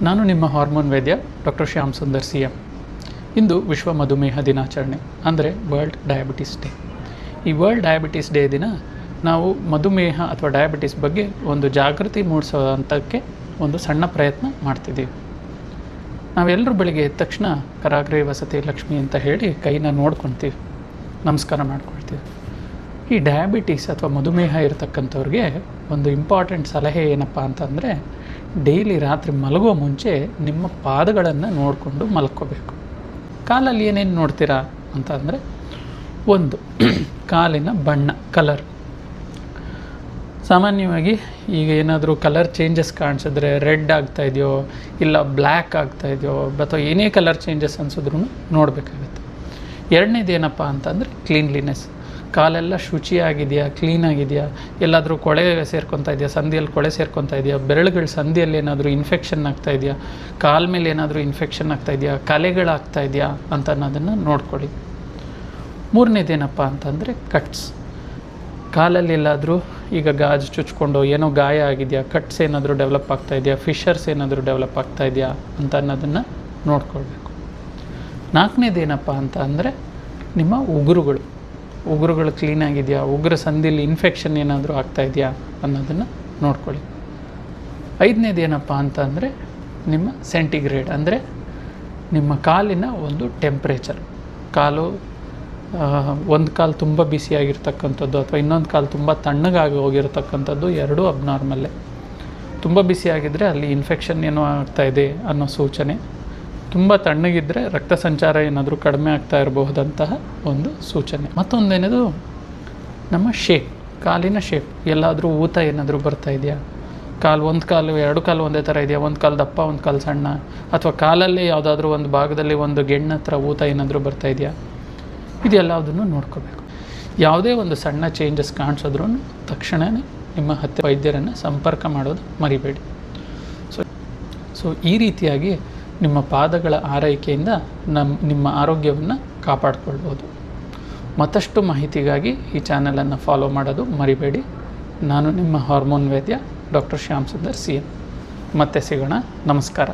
ನಾನು ನಿಮ್ಮ ಹಾರ್ಮೋನ್ ವೈದ್ಯ ಡಾಕ್ಟರ್ ಶ್ಯಾಮ್ ಸುಂದರ್ CM. ಇಂದು ವಿಶ್ವ ಮಧುಮೇಹ ದಿನಾಚರಣೆ, ಅಂದರೆ ವರ್ಲ್ಡ್ ಡಯಾಬಿಟಿಸ್ ಡೇ. ಈ ವರ್ಲ್ಡ್ ಡಯಾಬಿಟಿಸ್ ಡೇ ದಿನ ನಾವು ಮಧುಮೇಹ ಅಥವಾ ಡಯಾಬಿಟಿಸ್ ಬಗ್ಗೆ ಒಂದು ಜಾಗೃತಿ ಮೂಡಿಸೋ ಹಂತಕ್ಕೆ ಒಂದು ಸಣ್ಣ ಪ್ರಯತ್ನ ಮಾಡ್ತಿದ್ದೀವಿ. ನಾವೆಲ್ಲರೂ ಬೆಳಿಗ್ಗೆ ಎದ್ದ ತಕ್ಷಣ ಕರಾಗ್ರೆ ವಸತಿ ಲಕ್ಷ್ಮಿ ಅಂತ ಹೇಳಿ ಕೈನ ನೋಡ್ಕೊತೀವಿ, ನಮಸ್ಕಾರ ಮಾಡ್ಕೊಳ್ತೀವಿ. ಈ ಡಯಾಬಿಟಿಸ್ ಅಥವಾ ಮಧುಮೇಹ ಇರತಕ್ಕಂಥವ್ರಿಗೆ ಒಂದು ಇಂಪಾರ್ಟೆಂಟ್ ಸಲಹೆ ಏನಪ್ಪ ಅಂತಂದರೆ, ಡೈಲಿ ರಾತ್ರಿ ಮಲಗೋ ಮುಂಚೆ ನಿಮ್ಮ ಪಾದಗಳನ್ನು ನೋಡಿಕೊಂಡು ಮಲ್ಕೋಬೇಕು. ಕಾಲಲ್ಲಿ ಏನೇನು ನೋಡ್ತೀರಾ ಅಂತ ಅಂದರೆ, ಒಂದು ಕಾಲಿನ ಬಣ್ಣ, ಕಲರ್. ಸಾಮಾನ್ಯವಾಗಿ ಈಗ ಏನಾದರೂ ಕಲರ್ ಚೇಂಜಸ್ ಕಾಣಿಸಿದ್ರೆ ರೆಡ್ ಆಗ್ತಾಯಿದೆಯೋ ಇಲ್ಲ ಬ್ಲ್ಯಾಕ್ ಆಗ್ತಾಯಿದೆಯೋ ಅಥವಾ ಏನೇ ಕಲರ್ ಚೇಂಜಸ್ ಅನಿಸಿದ್ರೂ ನೋಡಬೇಕಾಗುತ್ತೆ. ಎರಡನೇದು ಏನಪ್ಪ ಅಂತಂದರೆ ಕ್ಲೀನ್ಲಿನೆಸ್. ಕಾಲೆಲ್ಲ ಶುಚಿಯಾಗಿದೆಯಾ, ಕ್ಲೀನಾಗಿದೆಯಾ, ಎಲ್ಲಾದರೂ ಕೊಳೆ ಸೇರ್ಕೊತಾ ಇದೆಯಾ, ಸಂದಿಯಲ್ಲಿ ಕೊಳೆ ಸೇರ್ಕೊತಾ ಇದೆಯಾ, ಬೆರಳುಗಳ ಸಂದಿಯಲ್ಲಿ ಏನಾದರೂ ಇನ್ಫೆಕ್ಷನ್ ಆಗ್ತಾ ಇದೆಯಾ, ಕಾಲ ಮೇಲೆ ಏನಾದರೂ ಇನ್ಫೆಕ್ಷನ್ ಆಗ್ತಾ ಇದೆಯಾ, ಕಲೆಗಳಾಗ್ತಾ ಇದೆಯಾ ಅಂತ ಅನ್ನೋದನ್ನು ನೋಡ್ಕೊಳ್ಳಿ. ಮೂರನೇದೇನಪ್ಪ ಅಂತಂದರೆ ಕಟ್ಸ್. ಕಾಲಲ್ಲಿ ಎಲ್ಲಾದರೂ ಈಗ ಗಾಜು ಚುಚ್ಕೊಂಡು ಏನೋ ಗಾಯ ಆಗಿದೆಯಾ, ಕಟ್ಸ್ ಏನಾದರೂ ಡೆವಲಪ್ ಆಗ್ತಾ ಇದೆಯಾ, ಫಿಶರ್ಸ್ ಏನಾದರೂ ಡೆವಲಪ್ ಆಗ್ತಾ ಇದೆಯಾ ಅಂತ ಅನ್ನೋದನ್ನು ನೋಡ್ಕೊಳ್ಬೇಕು. ನಾಲ್ಕನೇದೇನಪ್ಪ ಅಂತ ಅಂದರೆ ನಿಮ್ಮ ಉಗುರುಗಳು ಕ್ಲೀನಾಗಿದೆಯಾ, ಉಗುರು ಸಂದಿಯಲ್ಲಿ ಇನ್ಫೆಕ್ಷನ್ ಏನಾದರೂ ಆಗ್ತಾಯಿದೆಯಾ ಅನ್ನೋದನ್ನು ನೋಡ್ಕೊಳ್ಳಿ. ಐದನೇದೇನಪ್ಪ ಅಂತ ಅಂದರೆ ನಿಮ್ಮ ಸೆಂಟಿಗ್ರೇಡ್, ಅಂದರೆ ನಿಮ್ಮ ಕಾಲಿನ ಒಂದು ಟೆಂಪ್ರೇಚರ್. ಕಾಲು ಒಂದು ಕಾಲು ತುಂಬ ಬಿಸಿಯಾಗಿರ್ತಕ್ಕಂಥದ್ದು ಅಥವಾ ಇನ್ನೊಂದು ಕಾಲು ತುಂಬ ತಣ್ಣಗಾಗಿ ಹೋಗಿರ್ತಕ್ಕಂಥದ್ದು, ಎರಡೂ ಅಬ್ನಾರ್ಮಲ್ಲೇ. ತುಂಬ ಬಿಸಿಯಾಗಿದ್ದರೆ ಅಲ್ಲಿ ಇನ್ಫೆಕ್ಷನ್ ಏನೋ ಆಗ್ತಾಯಿದೆ ಅನ್ನೋ ಸೂಚನೆ. ತುಂಬ ತಣ್ಣಗಿದ್ದರೆ ರಕ್ತ ಸಂಚಾರ ಏನಾದರೂ ಕಡಿಮೆ ಆಗ್ತಾ ಇರಬಹುದಂತಹ ಒಂದು ಸೂಚನೆ. ಮತ್ತೊಂದೇನದು ನಮ್ಮ ಶೇಪ್, ಕಾಲಿನ ಶೇಪ್. ಎಲ್ಲಾದರೂ ಊತ ಏನಾದರೂ ಬರ್ತಾ ಇದೆಯಾ, ಒಂದು ಕಾಲು ಎರಡು ಕಾಲು ಒಂದೇ ಥರ ಇದೆಯಾ, ಒಂದು ಕಾಲು ದಪ್ಪ ಒಂದು ಕಾಲು ಸಣ್ಣ, ಅಥವಾ ಕಾಲಲ್ಲಿ ಯಾವುದಾದ್ರೂ ಒಂದು ಭಾಗದಲ್ಲಿ ಒಂದು ಗೆಣ್ಣ ಹತ್ರ ಊತ ಏನಾದರೂ ಬರ್ತಾ ಇದೆಯಾ, ಇದೆಲ್ಲದನ್ನು ನೋಡ್ಕೋಬೇಕು. ಯಾವುದೇ ಒಂದು ಸಣ್ಣ ಚೇಂಜಸ್ ಕಾಣಿಸಿದ್ರೂ ತಕ್ಷಣವೇ ನಿಮ್ಮ ಹತ್ತಿರ ವೈದ್ಯರನ್ನು ಸಂಪರ್ಕ ಮಾಡೋದು ಮರಿಬೇಡಿ. ಸೊ ಈ ರೀತಿಯಾಗಿ ನಿಮ್ಮ ಪಾದಗಳ ಆರೈಕೆಯಿಂದ ನಿಮ್ಮ ಆರೋಗ್ಯವನ್ನು ಕಾಪಾಡಿಕೊಳ್ಬೋದು. ಮತ್ತಷ್ಟು ಮಾಹಿತಿಗಾಗಿ ಈ ಚಾನಲನ್ನು ಫಾಲೋ ಮಾಡೋದು ಮರಿಬೇಡಿ. ನಾನು ನಿಮ್ಮ ಹಾರ್ಮೋನ್ ವೈದ್ಯ ಡಾಕ್ಟರ್ ಶ್ಯಾಮ್ ಸುಂದರ್ CM. ಮತ್ತೆ ಸಿಗೋಣ. ನಮಸ್ಕಾರ.